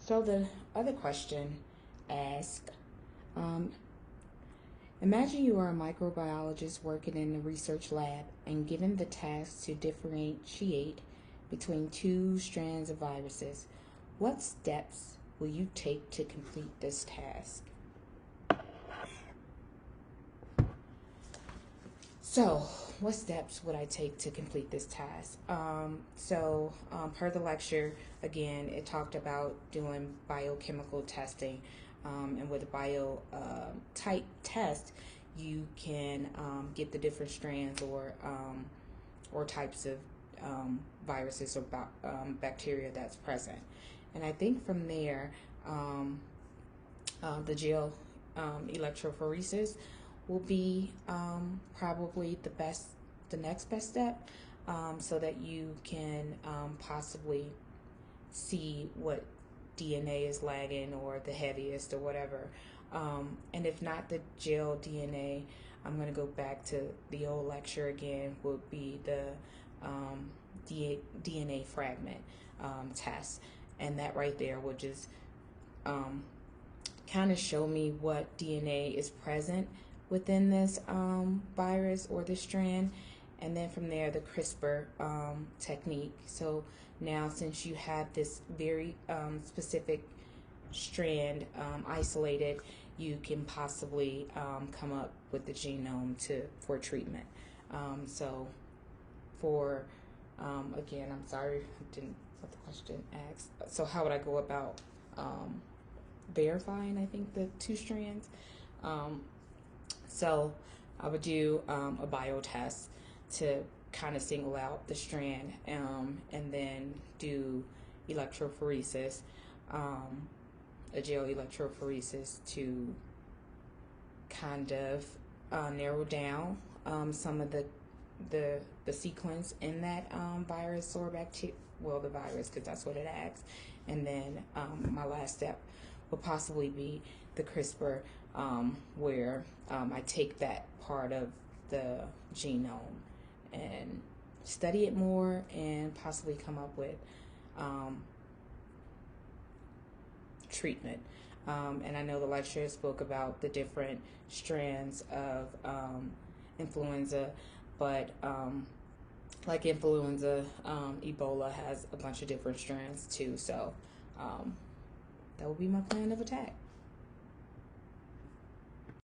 So the other question asks, um, imagine you are a microbiologist working in a research lab and given the task to differentiate between two strands of viruses. What steps will you take to complete this task? So, what steps would I take to complete this task? Per the lecture, again, it talked about doing biochemical testing. And with a bio type test, you can get the different strands or types of viruses or bacteria that's present. And I think from there, the gel electrophoresis will be probably the next best step, so that you can possibly see what DNA is lagging or the heaviest or whatever. And if not the gel DNA, I'm going to go back to the old lecture again, would be the DNA fragment test. And that right there would just kind of show me what DNA is present within this virus or this strand. And then from there, the CRISPR technique. So now, since you have this very specific strand isolated, you can possibly come up with the genome for treatment. So for again, I'm sorry, I didn't what the question asked. So how would I go about verifying, I think, the two strands? So I would do a bio test to kind of single out the strand, and then do electrophoresis, a gel electrophoresis to kind of narrow down some of the sequence in that virus or bacteria. Well, the virus, because that's what it asks. And then my last step would possibly be the CRISPR, where I take that part of the genome and study it more and possibly come up with treatment. And I know the lecturer spoke about the different strands of influenza, but like influenza, Ebola has a bunch of different strands too. So that will be my plan of attack.